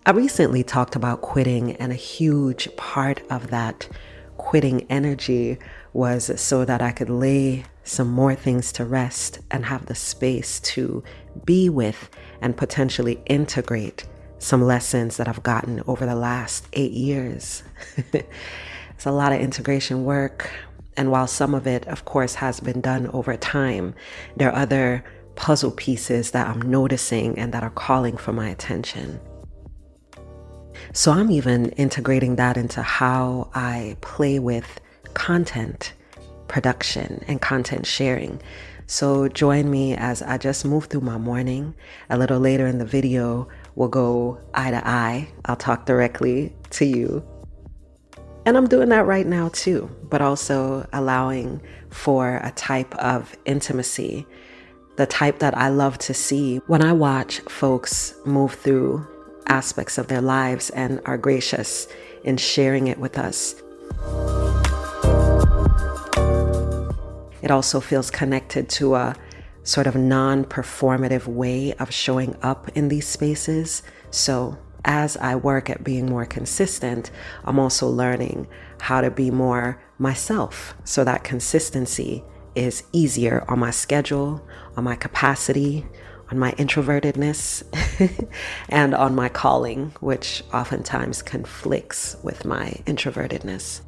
I recently talked about quitting, and a huge part of that quitting energy was so that I could lay some more things to rest and have the space to be with and potentially integrate some lessons that I've gotten over the last 8 years. It's a lot of integration work. And while some of it, of course, has been done over time, there are other puzzle pieces that I'm noticing and that are calling for my attention. So I'm even integrating that into how I play with content production and content sharing. So join me as I just move through my morning. A little later in the video, we'll go eye to eye. I'll talk directly to you. And I'm doing that right now too, but also allowing for a type of intimacy, the type that I love to see when I watch folks move through aspects of their lives and are gracious in sharing it with us. It also feels connected to a sort of non-performative way of showing up in these spaces. So as I work at being more consistent, I'm also learning how to be more myself so that consistency is easier on my schedule, on my capacity, on my introvertedness, and on my calling, which oftentimes conflicts with my introvertedness.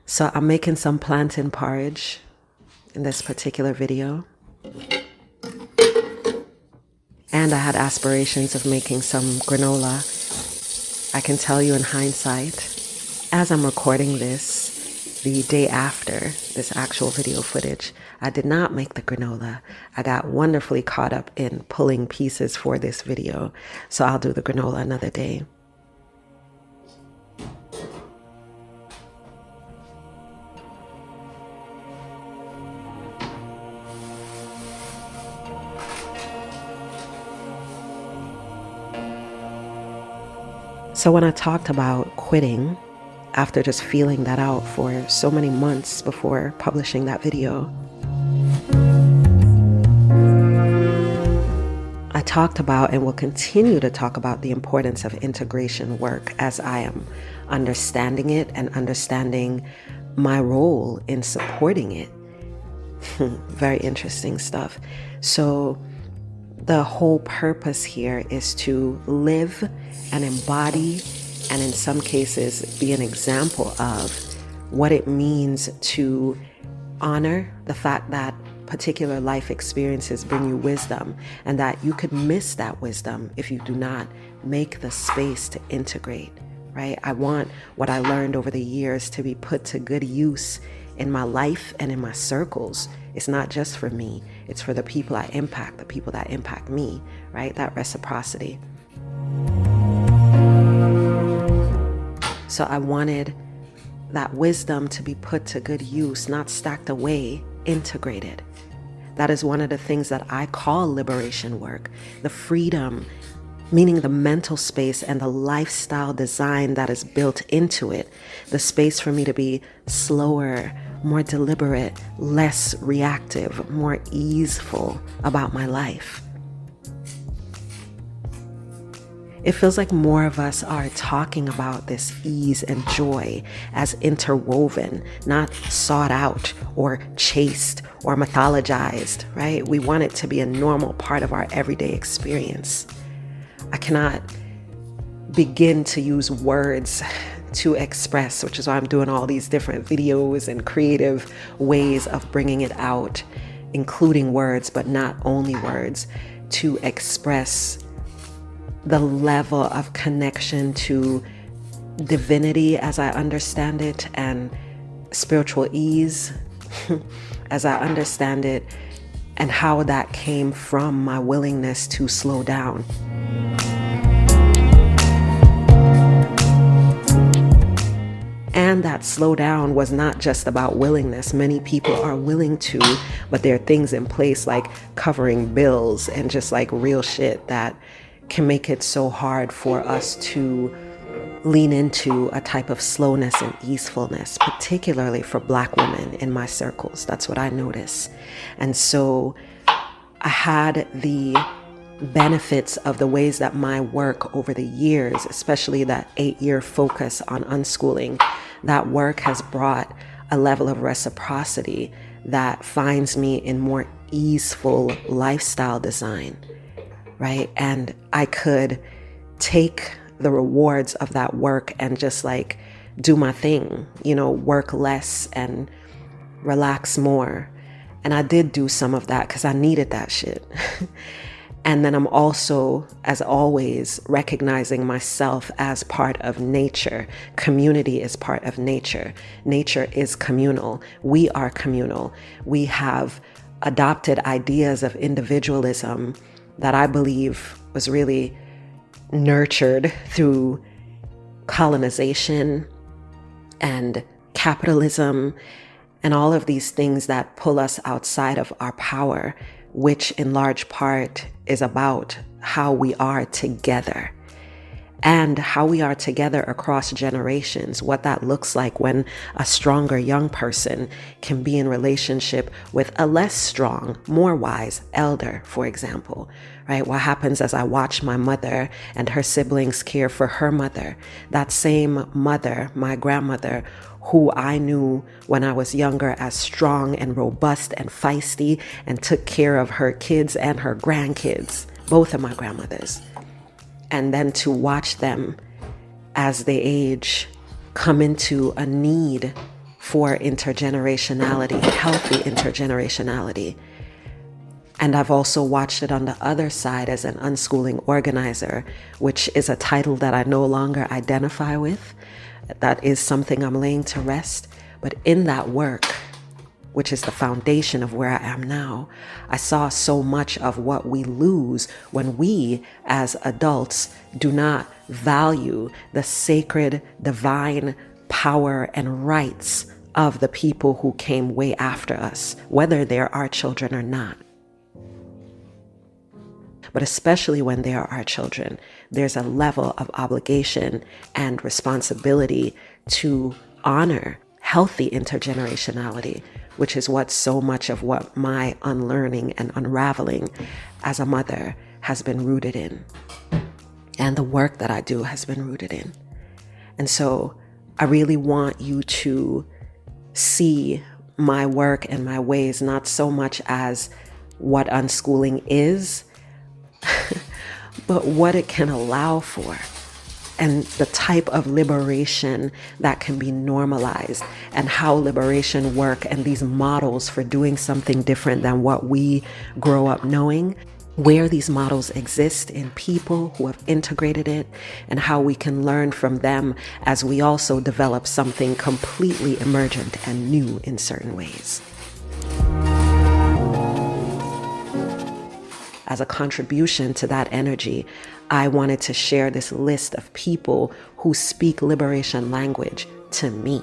So I'm making some plantain porridge in this particular video. And I had aspirations of making some granola. I can tell you in hindsight, as I'm recording this, the day after this actual video footage, I did not make the granola. I got wonderfully caught up in pulling pieces for this video. So I'll do the granola another day. So when I talked about quitting, after just feeling that out for so many months before publishing that video, I talked about and will continue to talk about the importance of integration work as I am understanding it and understanding my role in supporting it. Very interesting stuff. So the whole purpose here is to live and embody, and in some cases be an example of what it means to honor the fact that particular life experiences bring you wisdom, and that you could miss that wisdom if you do not make the space to integrate, right? I want what I learned over the years to be put to good use in my life and in my circles. It's not just for me, it's for the people I impact, the people that impact me, right? That reciprocity. So I wanted that wisdom to be put to good use, not stacked away, integrated. That is one of the things that I call liberation work. The freedom, meaning the mental space and the lifestyle design that is built into it. The space for me to be slower, more deliberate, less reactive, more easeful about my life. It feels like more of us are talking about this ease and joy as interwoven, not sought out or chased or mythologized, right? We want it to be a normal part of our everyday experience. I cannot begin to use words to express, which is why I'm doing all these different videos and creative ways of bringing it out, including words, but not only words, to express the level of connection to divinity as I understand it, and spiritual ease as I understand it, and how that came from my willingness to slow down. And that slow down was not just about willingness. Many people are willing to, but there are things in place like covering bills and just like real shit that can make it so hard for us to lean into a type of slowness and easefulness, particularly for Black women in my circles. That's what I notice. And so I had the benefits of the ways that my work over the years, especially that 8-year focus on unschooling, that work has brought a level of reciprocity that finds me in more easeful lifestyle design, right? And I could take the rewards of that work and just like do my thing, work less and relax more. And I did do some of that because I needed that shit. And then I'm also, as always, recognizing myself as part of nature. Community is part of nature. Nature is communal. We are communal. We have adopted ideas of individualism that I believe was really nurtured through colonization and capitalism and all of these things that pull us outside of our power, which in large part is about how we are together and how we are together across generations, what that looks like when a stronger young person can be in relationship with a less strong, more wise elder, for example, right? What happens as I watch my mother and her siblings care for her mother, that same mother, my grandmother, who I knew when I was younger as strong and robust and feisty and took care of her kids and her grandkids, both of my grandmothers. And then to watch them as they age come into a need for intergenerationality, healthy intergenerationality. And I've also watched it on the other side as an unschooling organizer, which is a title that I no longer identify with. That is something I'm laying to rest. But in that work, which is the foundation of where I am now, I saw so much of what we lose when we, as adults, do not value the sacred, divine power and rights of the people who came way after us, whether they're our children or not. But especially when they are our children, there's a level of obligation and responsibility to honor healthy intergenerationality, which is what so much of what my unlearning and unraveling as a mother has been rooted in. And the work that I do has been rooted in. And so I really want you to see my work and my ways not so much as what unschooling is, but what it can allow for and the type of liberation that can be normalized and how liberation work and these models for doing something different than what we grow up knowing, where these models exist in people who have integrated it and how we can learn from them as we also develop something completely emergent and new in certain ways. As a contribution to that energy, I wanted to share this list of people who speak liberation language to me.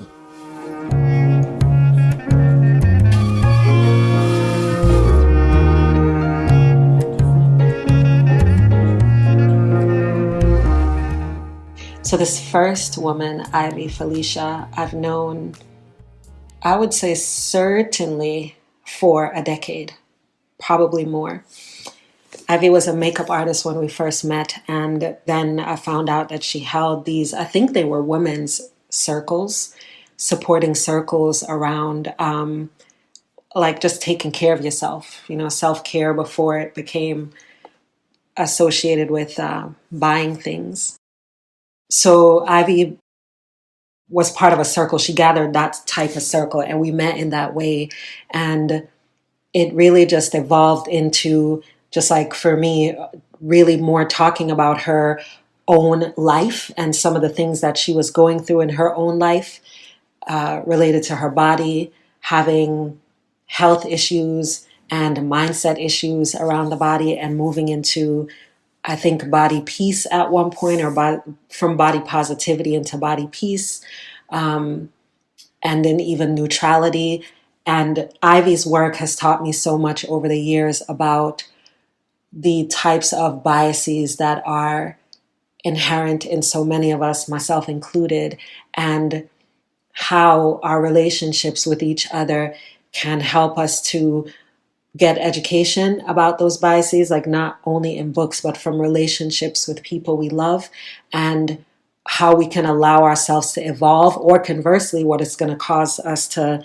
So this first woman, Ivy Felicia, I've known, I would say certainly for a decade, probably more. Ivy was a makeup artist when we first met, and then I found out that she held these, I think they were women's circles, supporting circles around like just taking care of yourself, self-care before it became associated with buying things. So Ivy was part of a circle. She gathered that type of circle, and we met in that way. And it really just evolved into, just like for me, really more talking about her own life and some of the things that she was going through in her own life related to her body, having health issues, and mindset issues around the body, and moving into, I think, body peace at one point, or from body positivity into body peace, and then even neutrality. And Ivy's work has taught me so much over the years about the types of biases that are inherent in so many of us, myself included, and how our relationships with each other can help us to get education about those biases, like not only in books, but from relationships with people we love, and how we can allow ourselves to evolve, or conversely, what it's going to cause us to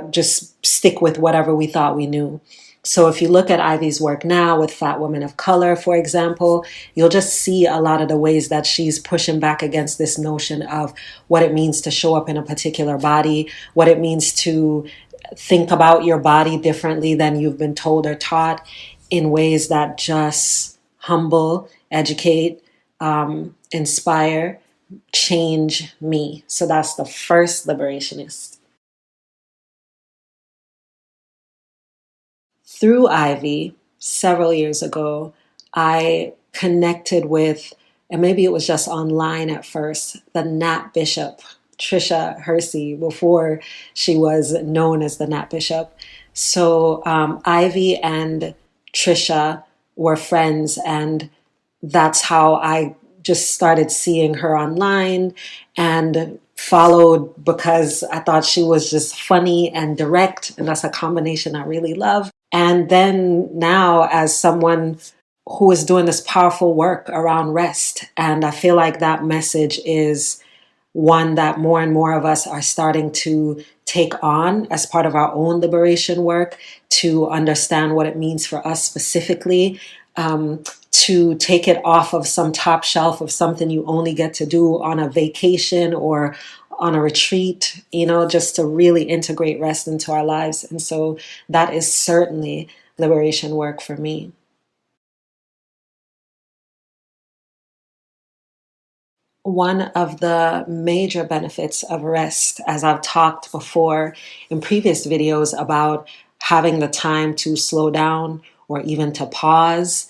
just stick with whatever we thought we knew. So if you look at Ivy's work now with Fat Women of Color, for example, you'll just see a lot of the ways that she's pushing back against this notion of what it means to show up in a particular body, what it means to think about your body differently than you've been told or taught, in ways that just humble, educate, inspire, change me. So that's the first liberationist. Through Ivy, several years ago, I connected with, and maybe it was just online at first, the Nat Bishop, Trisha Hersey, before she was known as the Nat Bishop. So Ivy and Trisha were friends, and that's how I just started seeing her online and followed, because I thought she was just funny and direct, and that's a combination I really love. And then now, as someone who is doing this powerful work around rest, and I feel like that message is one that more and more of us are starting to take on as part of our own liberation work, to understand what it means for us specifically, to take it off of some top shelf of something you only get to do on a vacation or on a retreat, just to really integrate rest into our lives. And so that is certainly liberation work for me. One of the major benefits of rest, as I've talked before in previous videos about having the time to slow down or even to pause,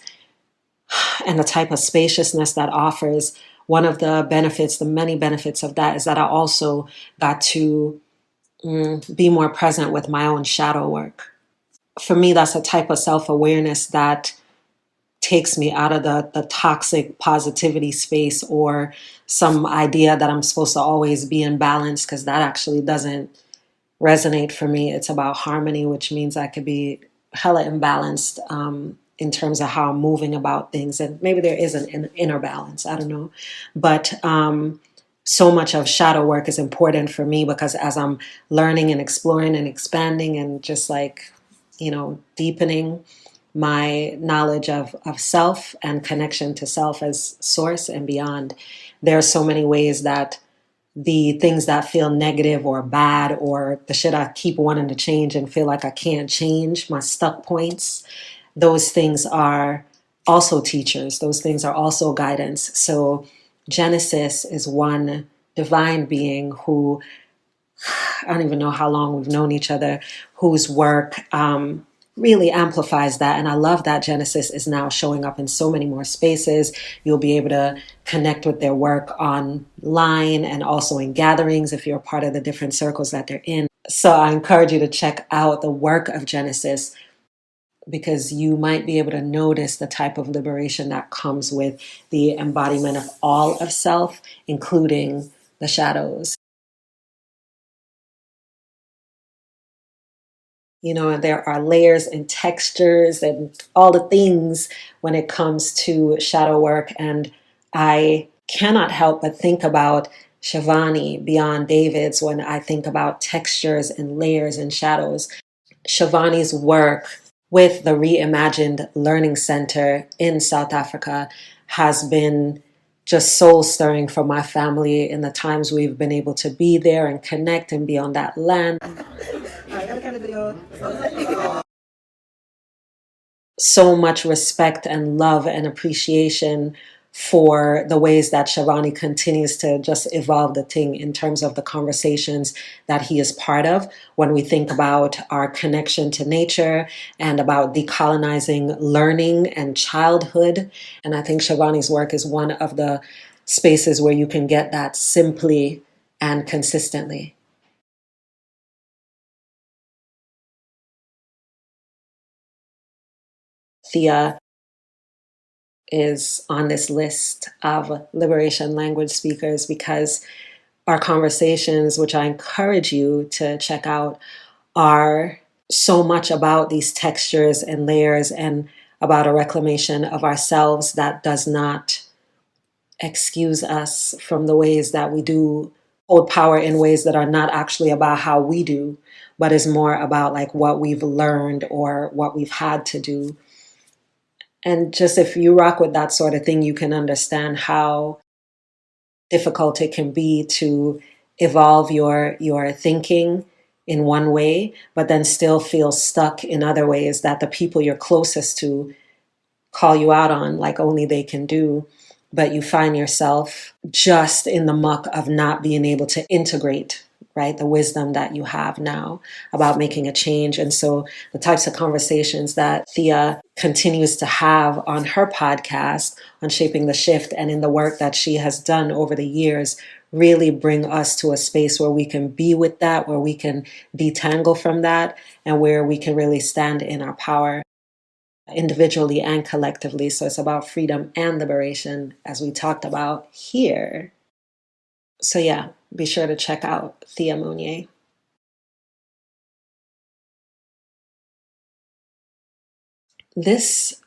and the type of spaciousness that offers, one of the benefits, the many benefits of that, is that I also got to be more present with my own shadow work. For me, that's a type of self-awareness that takes me out of the toxic positivity space, or some idea that I'm supposed to always be in balance, because that actually doesn't resonate for me. It's about harmony, which means I could be hella imbalanced in terms of how I'm moving about things. And maybe there is an inner balance, I don't know. But so much of shadow work is important for me, because as I'm learning and exploring and expanding and just like, deepening my knowledge of self and connection to self as source and beyond, there are so many ways that the things that feel negative or bad, or the shit I keep wanting to change and feel like I can't change, my stuck points, those things are also teachers. Those things are also guidance. So Genesis is one divine being who, I don't even know how long we've known each other, whose work really amplifies that. And I love that Genesis is now showing up in so many more spaces. You'll be able to connect with their work online and also in gatherings if you're a part of the different circles that they're in. So I encourage you to check out the work of Genesis, because you might be able to notice the type of liberation that comes with the embodiment of all of self, including the shadows. And there are layers and textures and all the things when it comes to shadow work. And I cannot help but think about Shivani beyond David's when I think about textures and layers and shadows. Shivani's work with the Reimagined Learning Center in South Africa has been just soul stirring for my family in the times we've been able to be there and connect and be on that land. So much respect and love and appreciation for the ways that Shivani continues to just evolve the thing in terms of the conversations that he is part of when we think about our connection to nature and about decolonizing learning and childhood. And I think Shivani's work is one of the spaces where you can get that simply and consistently. Thea is on this list of liberation language speakers because our conversations, which I encourage you to check out, are so much about these textures and layers and about a reclamation of ourselves that does not excuse us from the ways that we do hold power in ways that are not actually about how we do, but is more about like what we've learned or what we've had to do. And just if you rock with that sort of thing, you can understand how difficult it can be to evolve your thinking in one way, but then still feel stuck in other ways that the people you're closest to call you out on like only they can do. But you find yourself just in the muck of not being able to integrate, right? The wisdom that you have now about making a change. And so the types of conversations that Thea continues to have on her podcast on Shaping the Shift and in the work that she has done over the years really bring us to a space where we can be with that, where we can detangle from that, and where we can really stand in our power individually and collectively. So it's about freedom and liberation, as we talked about here. So yeah, be sure to check out Thea Mounier. This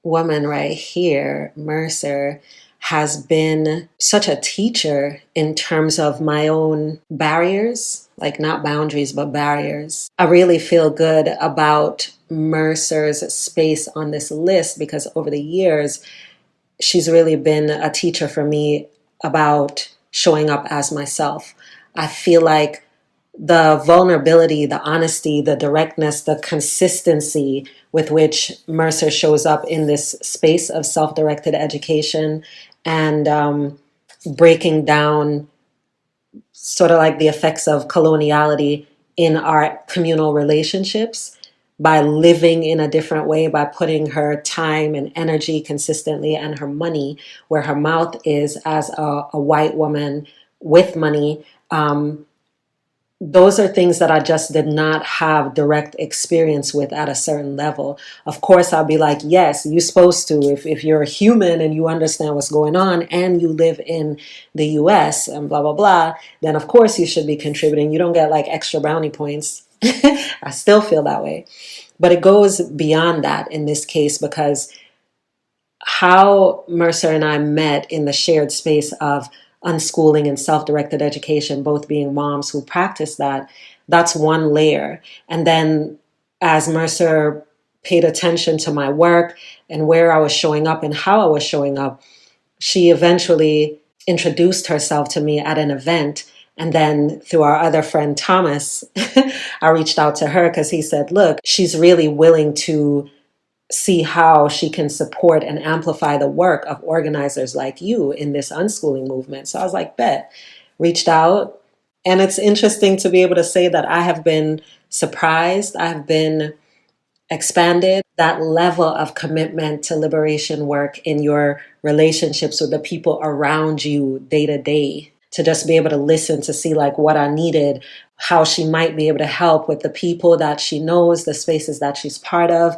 woman right here, Mercer, has been such a teacher in terms of my own barriers, like not boundaries, but barriers. I really feel good about Mercer's space on this list because over the years, she's really been a teacher for me about showing up as myself. I feel like the vulnerability, the honesty, the directness, the consistency with which Mercer shows up in this space of self-directed education and breaking down sort of like the effects of coloniality in our communal relationships by living in a different way, by putting her time and energy consistently and her money where her mouth is as a white woman with money. Those are things that I just did not have direct experience with at a certain level. Of course, I'll be like, yes, you're supposed to. If you're a human and you understand what's going on and you live in the US and blah, blah, blah, then of course you should be contributing. You don't get like extra brownie points. I still feel that way. But it goes beyond that in this case because how Mercer and I met in the shared space of unschooling and self-directed education, both being moms who practice that, that's one layer. And then as Mercer paid attention to my work and where I was showing up and how I was showing up, she eventually introduced herself to me at an event. And then through our other friend, Thomas, I reached out to her because he said, look, she's really willing to see how she can support and amplify the work of organizers like you in this unschooling movement. So I was like, bet, reached out. And it's interesting to be able to say that I have been surprised. I have been expanded. That level of commitment to liberation work in your relationships with the people around you day to day, to just be able to listen to see like what I needed, how she might be able to help with the people that she knows, the spaces that she's part of,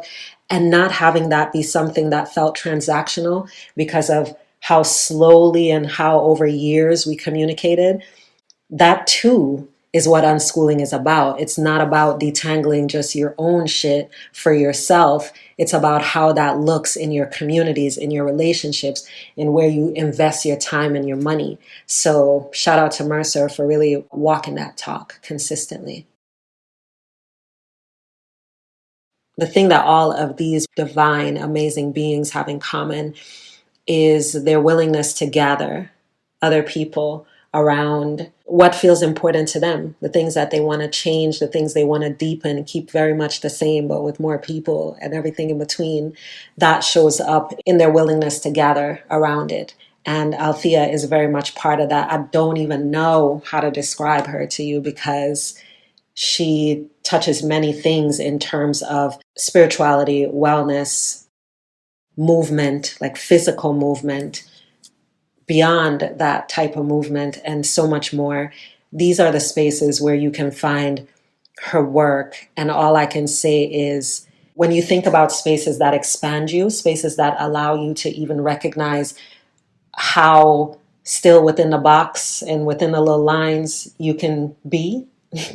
and not having that be something that felt transactional because of how slowly and how over years we communicated. That too is what unschooling is about. It's not about detangling just your own shit for yourself. It's about how that looks in your communities, in your relationships, and where you invest your time and your money. So shout out to Mercer for really walking that talk consistently. The thing that all of these divine, amazing beings have in common is their willingness to gather other people around what feels important to them, the things that they want to change, the things they want to deepen, keep very much the same, but with more people and everything in between. That shows up in their willingness to gather around it. And Althea is very much part of that. I don't even know how to describe her to you because she touches many things in terms of spirituality, wellness, movement, like physical movement, beyond that type of movement, and so much more. These are the spaces where you can find her work. And all I can say is, when you think about spaces that expand you, spaces that allow you to even recognize how still within the box and within the little lines you can be,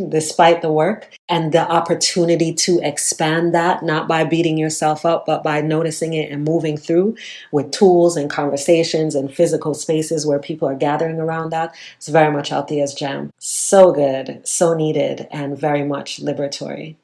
despite the work, and the opportunity to expand that, not by beating yourself up, but by noticing it and moving through with tools and conversations and physical spaces where people are gathering around that. It's very much Althea's jam. So good, so needed, and very much liberatory.